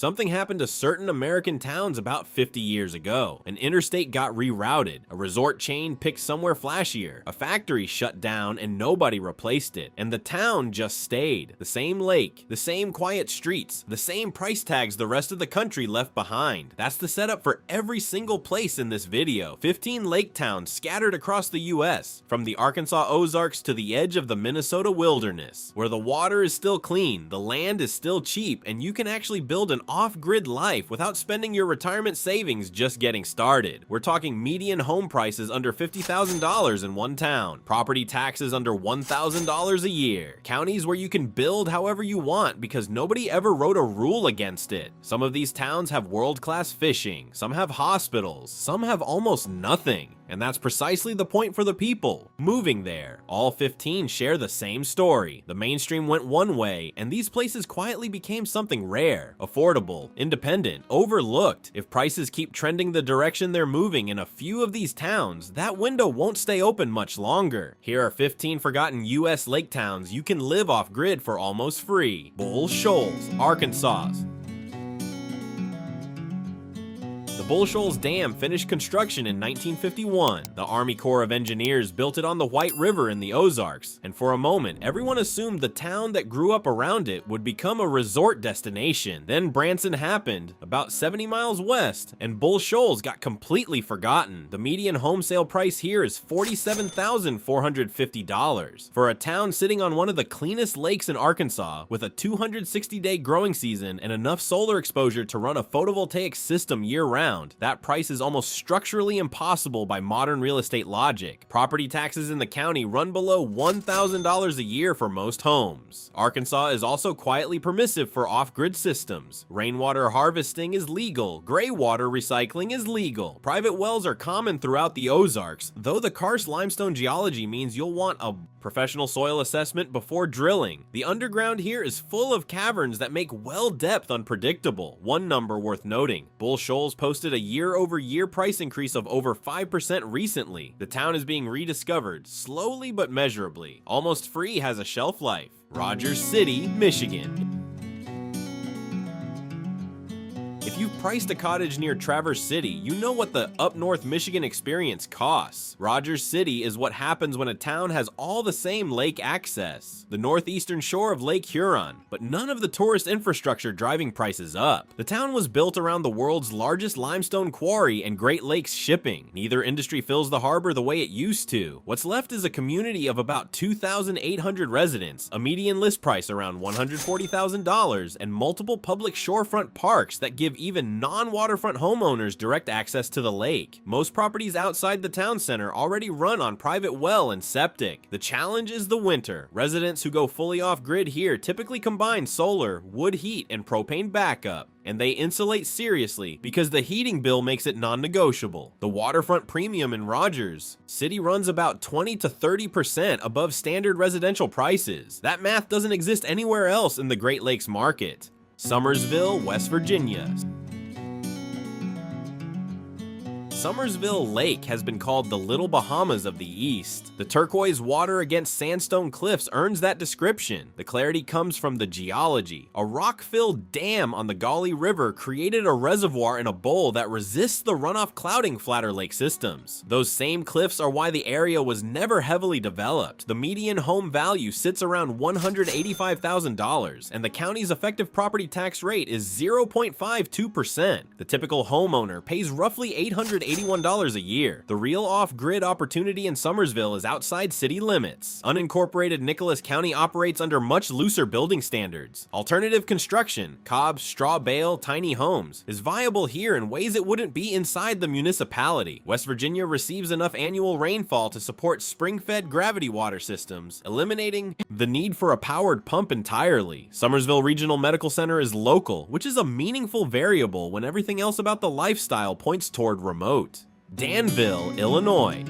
Something happened to certain American towns about 50 years ago. An interstate got rerouted, a resort chain picked somewhere flashier, a factory shut down and nobody replaced it, and the town just stayed. The same lake, the same quiet streets, the same price tags the rest of the country left behind. That's the setup for every single place in this video. 15 lake towns scattered across the US, from the Arkansas Ozarks to the edge of the Minnesota wilderness, where the water is still clean, the land is still cheap, and you can actually build an off-grid life without spending your retirement savings just getting started. We're talking median home prices under $50,000 in one town, property taxes under $1,000 a year, counties where you can build however you want because nobody ever wrote a rule against it. Some of these towns have world-class fishing, some have hospitals, some have almost nothing. And that's precisely the point for the people moving there. All 15 share the same story. The mainstream went one way, and these places quietly became something rare, affordable, independent, overlooked. If prices keep trending the direction they're moving in a few of these towns, that window won't stay open much longer. Here are 15 forgotten US lake towns you can live off-grid for almost free. Bull Shoals, Arkansas. The Bull Shoals Dam finished construction in 1951. The Army Corps of Engineers built it on the White River in the Ozarks, and for a moment, everyone assumed the town that grew up around it would become a resort destination. Then Branson happened, about 70 miles west, and Bull Shoals got completely forgotten. The median home sale price here is $47,450. For a town sitting on one of the cleanest lakes in Arkansas, with a 260-day growing season and enough solar exposure to run a photovoltaic system year-round, that price is almost structurally impossible by modern real estate logic. Property taxes in the county run below $1,000 a year for most homes. Arkansas is also quietly permissive for off-grid systems. Rainwater harvesting is legal. Gray water recycling is legal. Private wells are common throughout the Ozarks, though the karst limestone geology means you'll want a professional soil assessment before drilling. The underground here is full of caverns that make well depth unpredictable. One number worth noting, Bull Shoals posted a year-over-year price increase of over 5% recently. The town is being rediscovered, slowly but measurably. Almost Free has a shelf life. Rogers City, Michigan. If you've priced a cottage near Traverse City, you know what the up north Michigan experience costs. Rogers City is what happens when a town has all the same lake access, the northeastern shore of Lake Huron, but none of the tourist infrastructure driving prices up. The town was built around the world's largest limestone quarry and Great Lakes shipping. Neither industry fills the harbor the way it used to. What's left is a community of about 2,800 residents, a median list price around $140,000, and multiple public shorefront parks that give even non-waterfront homeowners direct access to the lake. Most properties outside the town center already run on private well and septic. The challenge is the winter. Residents who go fully off-grid here typically combine solar, wood heat, and propane backup, and they insulate seriously because the heating bill makes it non-negotiable. The waterfront premium in Rogers City runs about 20 to 30% above standard residential prices. That math doesn't exist anywhere else in the Great Lakes market. Summersville, West Virginia. Summersville Lake has been called the Little Bahamas of the East. The turquoise water against sandstone cliffs earns that description. The clarity comes from the geology. A rock-filled dam on the Gauley River created a reservoir in a bowl that resists the runoff clouding flatter lake systems. Those same cliffs are why the area was never heavily developed. The median home value sits around $185,000, and the county's effective property tax rate is 0.52%. The typical homeowner pays roughly $881 a year. The real off-grid opportunity in Summersville is outside city limits. Unincorporated Nicholas County operates under much looser building standards. Alternative construction, cobs, straw bale, tiny homes, is viable here in ways it wouldn't be inside the municipality. West Virginia receives enough annual rainfall to support spring-fed gravity water systems, eliminating the need for a powered pump entirely. Summersville Regional Medical Center is local, which is a meaningful variable when everything else about the lifestyle points toward remote. Danville, Illinois.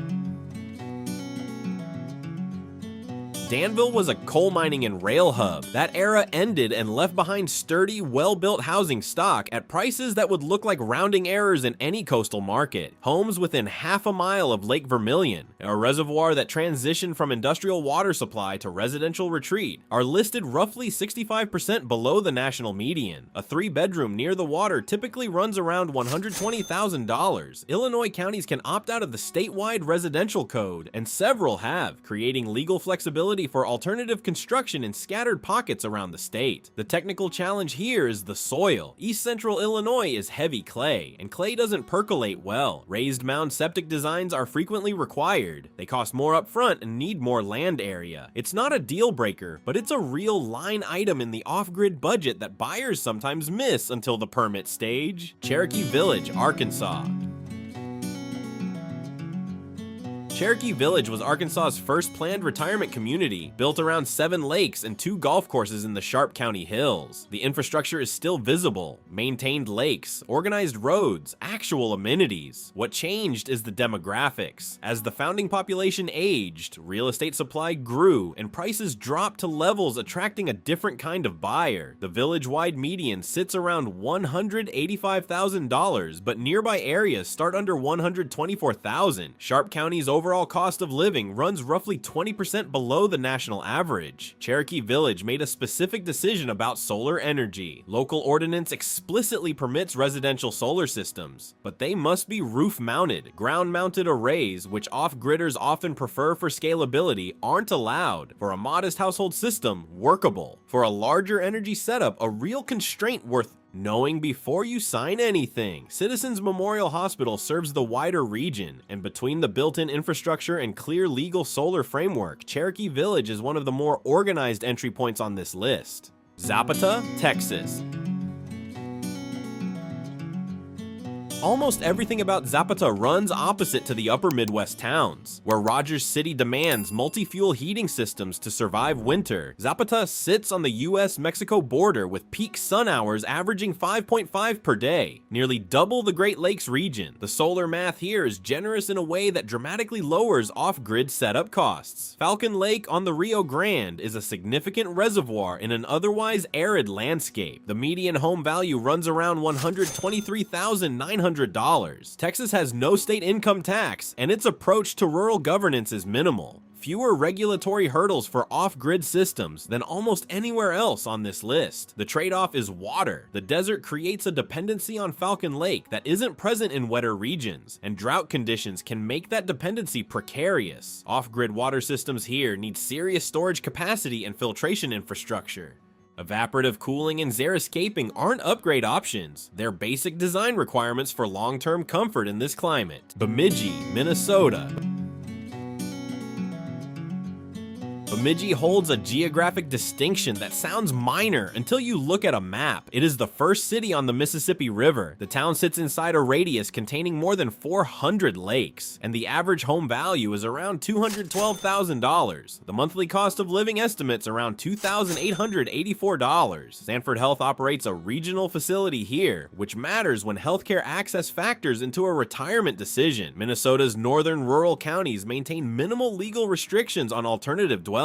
Danville was a coal mining and rail hub. That era ended and left behind sturdy, well-built housing stock at prices that would look like rounding errors in any coastal market. Homes within half a mile of Lake Vermilion, a reservoir that transitioned from industrial water supply to residential retreat, are listed roughly 65% below the national median. A 3-bedroom near the water typically runs around $120,000. Illinois counties can opt out of the statewide residential code, and several have, creating legal flexibility for alternative construction in scattered pockets around the state. The technical challenge here is the soil. East Central Illinois is heavy clay, and clay doesn't percolate well. Raised mound septic designs are frequently required. They cost more upfront and need more land area. It's not a deal breaker, but it's a real line item in the off-grid budget that buyers sometimes miss until the permit stage. Cherokee Village, Arkansas. Cherokee Village was Arkansas's first planned retirement community, built around 7 lakes and 2 golf courses in the Sharp County hills. The infrastructure is still visible: maintained lakes, organized roads, actual amenities. What changed is the demographics. As the founding population aged, real estate supply grew, and prices dropped to levels attracting a different kind of buyer. The village-wide median sits around $185,000, but nearby areas start under $124,000. Sharp County's overall cost of living runs roughly 20% below the national average. Cherokee Village made a specific decision about solar energy. Local ordinance explicitly permits residential solar systems, but they must be roof-mounted. Ground-mounted arrays, which off-gridders often prefer for scalability, aren't allowed. For a modest household system, workable. For a larger energy setup, a real constraint worth knowing before you sign anything. Citizens Memorial Hospital serves the wider region, and between the built-in infrastructure and clear legal solar framework, Cherokee Village is one of the more organized entry points on this list. Zapata, Texas. Almost everything about Zapata runs opposite to the upper Midwest towns. Where Rogers City demands multi-fuel heating systems to survive winter, Zapata sits on the US-Mexico border with peak sun hours averaging 5.5 per day, nearly double the Great Lakes region. The solar math here is generous in a way that dramatically lowers off-grid setup costs. Falcon Lake on the Rio Grande is a significant reservoir in an otherwise arid landscape. The median home value runs around $123,900. Texas has no state income tax, and its approach to rural governance is minimal. Fewer regulatory hurdles for off-grid systems than almost anywhere else on this list. The trade-off is water. The desert creates a dependency on Falcon Lake that isn't present in wetter regions, and drought conditions can make that dependency precarious. Off-grid water systems here need serious storage capacity and filtration infrastructure. Evaporative cooling and xeriscaping aren't upgrade options. They're basic design requirements for long-term comfort in this climate. Bemidji, Minnesota. Bemidji holds a geographic distinction that sounds minor until you look at a map. It is the first city on the Mississippi River. The town sits inside a radius containing more than 400 lakes, and the average home value is around $212,000. The monthly cost of living estimate's around $2,884. Sanford Health operates a regional facility here, which matters when healthcare access factors into a retirement decision. Minnesota's northern rural counties maintain minimal legal restrictions on alternative dwellings.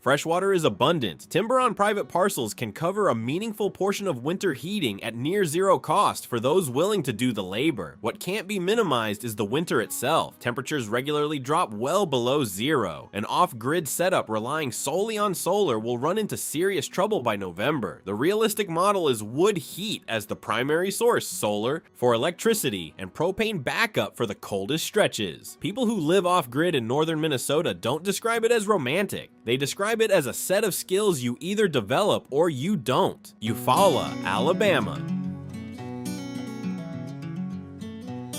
Freshwater is abundant. Timber on private parcels can cover a meaningful portion of winter heating at near zero cost for those willing to do the labor. What can't be minimized is the winter itself. Temperatures regularly drop well below zero. An off-grid setup relying solely on solar will run into serious trouble by November. The realistic model is wood heat as the primary source, solar for electricity, and propane backup for the coldest stretches. People who live off-grid in northern Minnesota don't describe it as romantic. They describe it as a set of skills you either develop or you don't. Eufaula, Alabama.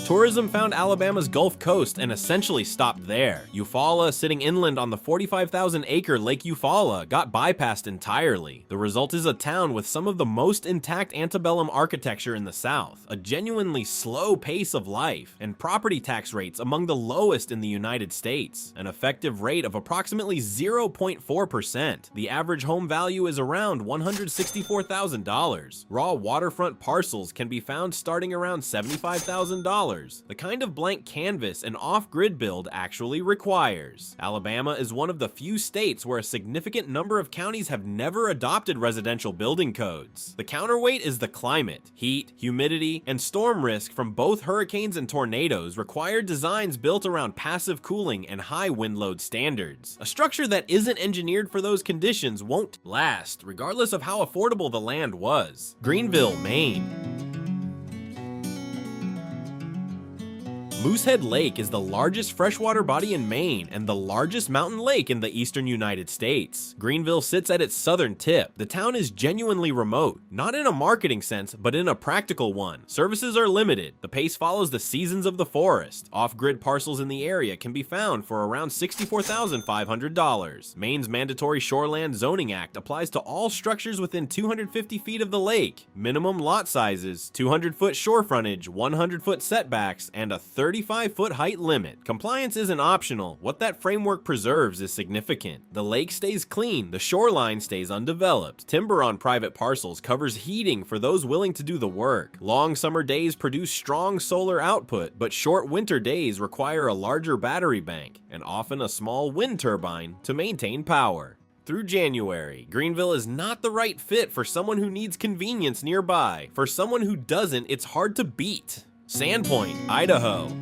Tourism found Alabama's Gulf Coast and essentially stopped there. Eufaula, sitting inland on the 45,000-acre Lake Eufaula, got bypassed entirely. The result is a town with some of the most intact antebellum architecture in the South, a genuinely slow pace of life, and property tax rates among the lowest in the United States, an effective rate of approximately 0.4%. The average home value is around $164,000. Raw waterfront parcels can be found starting around $75,000. the kind of blank canvas an off-grid build actually requires. Alabama is one of the few states where a significant number of counties have never adopted residential building codes. The counterweight is the climate. Heat, humidity, and storm risk from both hurricanes and tornadoes require designs built around passive cooling and high wind load standards. A structure that isn't engineered for those conditions won't last, regardless of how affordable the land was. Greenville, Maine. Moosehead Lake is the largest freshwater body in Maine and the largest mountain lake in the eastern United States. Greenville sits at its southern tip. The town is genuinely remote, not in a marketing sense, but in a practical one. Services are limited. The pace follows the seasons of the forest. Off-grid parcels in the area can be found for around $64,500. Maine's mandatory Shoreland Zoning Act applies to all structures within 250 feet of the lake. Minimum lot sizes, 200-foot shore frontage, 100-foot setbacks, and a 35-foot height limit. Compliance isn't optional. What that framework preserves is significant. The lake stays clean, the shoreline stays undeveloped. Timber on private parcels covers heating for those willing to do the work. Long summer days produce strong solar output, but short winter days require a larger battery bank, and often a small wind turbine, to maintain power. Through January, Greenville is not the right fit for someone who needs convenience nearby. For someone who doesn't, it's hard to beat. Sandpoint, Idaho.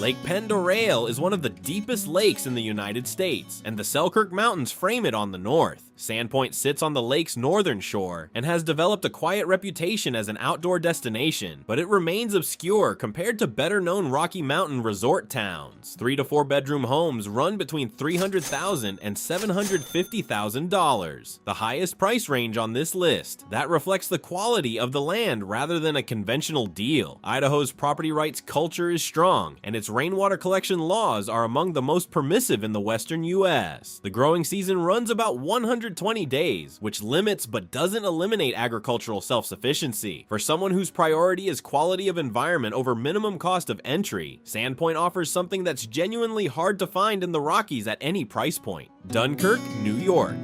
Lake Pend Oreille is one of the deepest lakes in the United States, and the Selkirk Mountains frame it on the north. Sandpoint sits on the lake's northern shore and has developed a quiet reputation as an outdoor destination, but it remains obscure compared to better-known Rocky Mountain resort towns. 3 to 4 bedroom homes run between $300,000 and $750,000, the highest price range on this list. That reflects the quality of the land rather than a conventional deal. Idaho's property rights culture is strong, and its rainwater collection laws are among the most permissive in the western U.S. The growing season runs about 120 days, which limits but doesn't eliminate agricultural self-sufficiency. For someone whose priority is quality of environment over minimum cost of entry, Sandpoint offers something that's genuinely hard to find in the Rockies at any price point. Dunkirk, New York.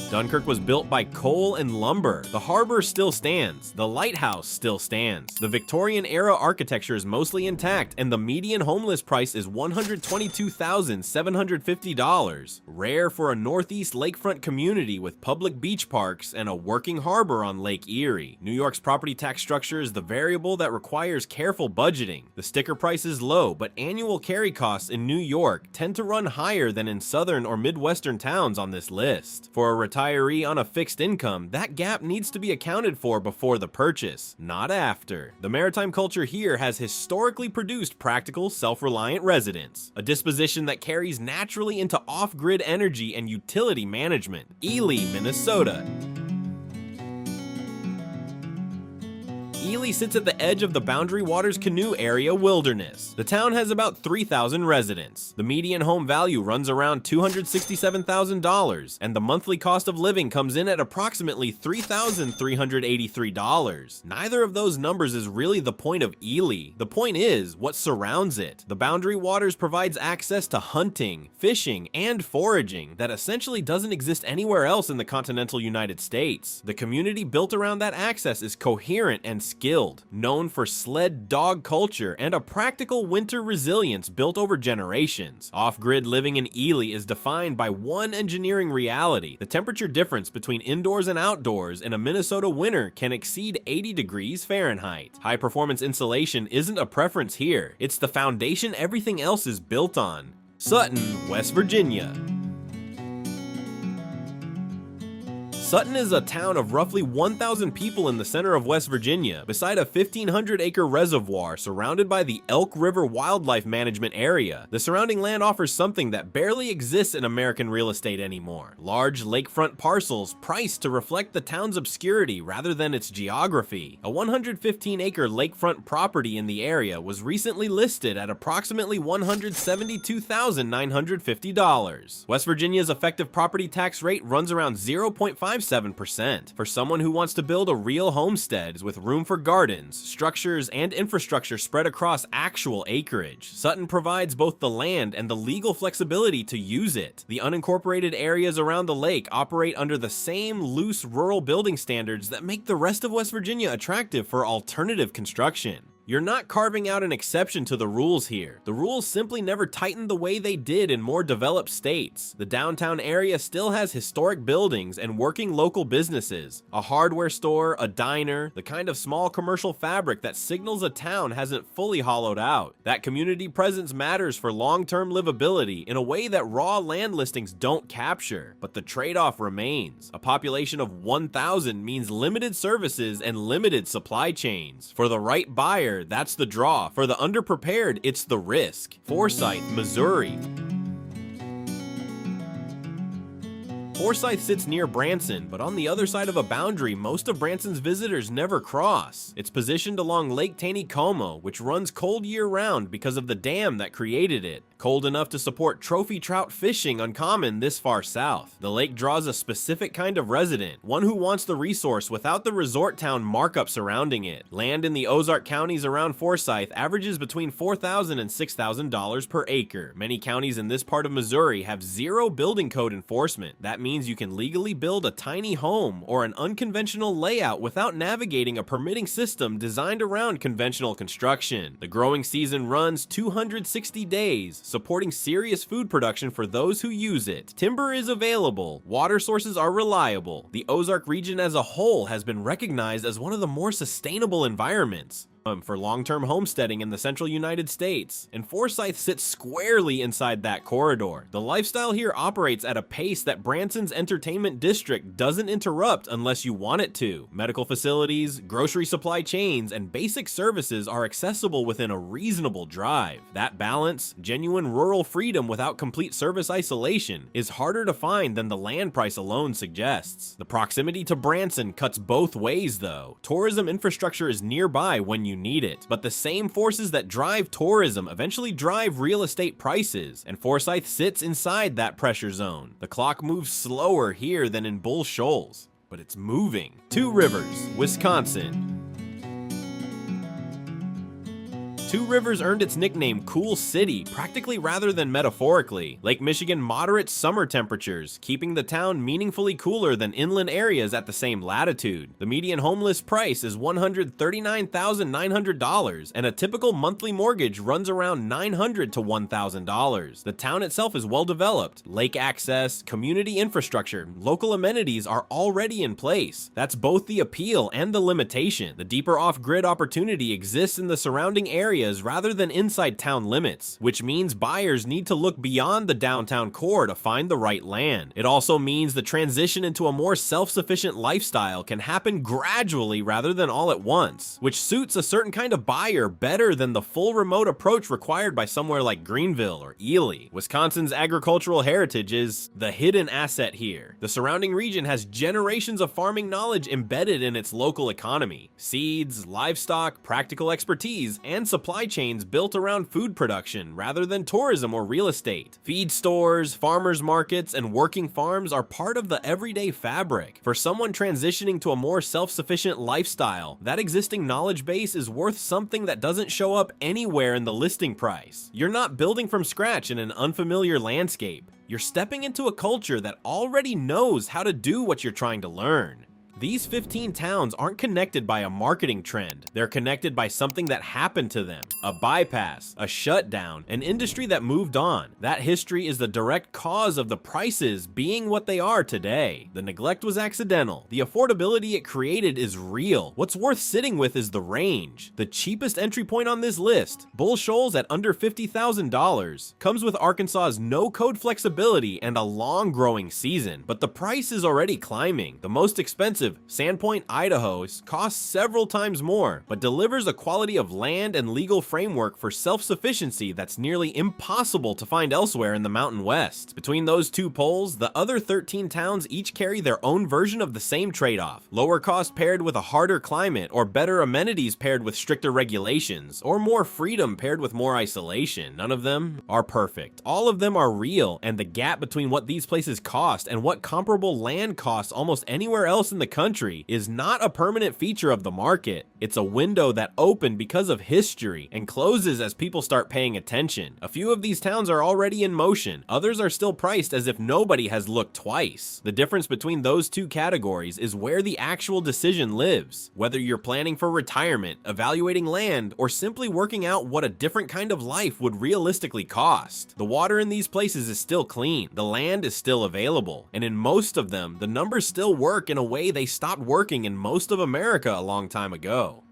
Dunkirk was built by coal and lumber. The harbor still stands. The lighthouse still stands. The Victorian-era architecture is mostly intact, and the median homeless price is $122,750. Rare for a northeast lakefront community with public beach parks and a working harbor on Lake Erie. New York's property tax structure is the variable that requires careful budgeting. The sticker price is low, but annual carry costs in New York tend to run higher than in southern or midwestern towns on this list. For a retiree on a fixed income, that gap needs to be accounted for before the purchase, not after. The maritime culture here has historically produced practical, self-reliant residents, a disposition that carries naturally into off-grid energy and utility management. Ely, Minnesota. Ely sits at the edge of the Boundary Waters Canoe Area wilderness. The town has about 3,000 residents. The median home value runs around $267,000, and the monthly cost of living comes in at approximately $3,383. Neither of those numbers is really the point of Ely. The point is what surrounds it. The Boundary Waters provides access to hunting, fishing, and foraging that essentially doesn't exist anywhere else in the continental United States. The community built around that access is coherent and skilled, known for sled dog culture and a practical winter resilience built over generations. Off-grid living in Ely is defined by one engineering reality. The temperature difference between indoors and outdoors in a Minnesota winter can exceed 80 degrees Fahrenheit. High-performance insulation isn't a preference here. It's the foundation everything else is built on. Sutton, West Virginia. Sutton is a town of roughly 1,000 people in the center of West Virginia, beside a 1,500-acre reservoir surrounded by the Elk River Wildlife Management Area. The surrounding land offers something that barely exists in American real estate anymore: large lakefront parcels priced to reflect the town's obscurity rather than its geography. A 115-acre lakefront property in the area was recently listed at approximately $172,950. West Virginia's effective property tax rate runs around 0.5% 0.57%. For someone who wants to build a real homestead with room for gardens, structures, and infrastructure spread across actual acreage, Sutton provides both the land and the legal flexibility to use it. The unincorporated areas around the lake operate under the same loose rural building standards that make the rest of West Virginia attractive for alternative construction. You're not carving out an exception to the rules here. The rules simply never tightened the way they did in more developed states. The downtown area still has historic buildings and working local businesses. A hardware store, a diner, the kind of small commercial fabric that signals a town hasn't fully hollowed out. That community presence matters for long-term livability in a way that raw land listings don't capture. But the trade-off remains. A population of 1,000 means limited services and limited supply chains. For the right buyer, that's the draw. For the underprepared, it's the risk. Forsyth, Missouri. Forsyth sits near Branson, but on the other side of a boundary most of Branson's visitors never cross. It's positioned along Lake Taneycomo, which runs cold year-round because of the dam that created it. Cold enough to support trophy trout fishing uncommon this far south. The lake draws a specific kind of resident, one who wants the resource without the resort town markup surrounding it. Land in the Ozark counties around Forsyth averages between $4,000 and $6,000 per acre. Many counties in this part of Missouri have zero building code enforcement. That means you can legally build a tiny home or an unconventional layout without navigating a permitting system designed around conventional construction. The growing season runs 260 days, supporting serious food production for those who use it. Timber is available, water sources are reliable. The Ozark region as a whole has been recognized as one of the more sustainable environments for long-term homesteading in the central United States, and Forsyth sits squarely inside that corridor. The lifestyle here operates at a pace that Branson's entertainment district doesn't interrupt unless you want it to. Medical facilities, grocery supply chains, and basic services are accessible within a reasonable drive. That balance, genuine rural freedom without complete service isolation, is harder to find than the land price alone suggests. The proximity to Branson cuts both ways though. Tourism infrastructure is nearby when you need it, but the same forces that drive tourism eventually drive real estate prices, and Forsyth sits inside that pressure zone. The clock moves slower here than in Bull Shoals, but it's moving. Two Rivers, Wisconsin. Two Rivers earned its nickname Cool City practically rather than metaphorically. Lake Michigan moderates summer temperatures, keeping the town meaningfully cooler than inland areas at the same latitude. The median homeless price is $139,900, and a typical monthly mortgage runs around $900 to $1,000. The town itself is well developed. Lake access, community infrastructure, local amenities are already in place. That's both the appeal and the limitation. The deeper off-grid opportunity exists in the surrounding areas rather than inside town limits, which means buyers need to look beyond the downtown core to find the right land. It also means the transition into a more self-sufficient lifestyle can happen gradually rather than all at once, which suits a certain kind of buyer better than the full remote approach required by somewhere like Greenville or Ely. Wisconsin's agricultural heritage is the hidden asset here. The surrounding region has generations of farming knowledge embedded in its local economy. Seeds, livestock, practical expertise, and supply chains built around food production rather than tourism or real estate. Feed stores, farmers markets, and working farms are part of the everyday fabric. For someone transitioning to a more self-sufficient lifestyle, that existing knowledge base is worth something that doesn't show up anywhere in the listing price. You're not building from scratch in an unfamiliar landscape. You're stepping into a culture that already knows how to do what you're trying to learn. These 15 towns aren't connected by a marketing trend. They're connected by something that happened to them. A bypass, a shutdown, an industry that moved on. That history is the direct cause of the prices being what they are today. The neglect was accidental. The affordability it created is real. What's worth sitting with is the range. The cheapest entry point on this list, Bull Shoals at under $50,000, comes with Arkansas's no-code flexibility and a long growing season, but the price is already climbing. The most expensive expensive Sandpoint, Idaho costs several times more, but delivers a quality of land and legal framework for self-sufficiency that's nearly impossible to find elsewhere in the Mountain West. Between those two poles, the other 13 towns each carry their own version of the same trade-off. Lower cost paired with a harder climate, or better amenities paired with stricter regulations, or more freedom paired with more isolation. None of them are perfect. All of them are real, and the gap between what these places cost and what comparable land costs almost anywhere else in the country is not a permanent feature of the market. It's a window that opened because of history and closes as people start paying attention. A few of these towns are already in motion. Others are still priced as if nobody has looked twice. The difference between those two categories is where the actual decision lives. Whether you're planning for retirement, evaluating land, or simply working out what a different kind of life would realistically cost. The water in these places is still clean. The land is still available. And in most of them, the numbers still work in a way they stopped working in most of America a long time ago.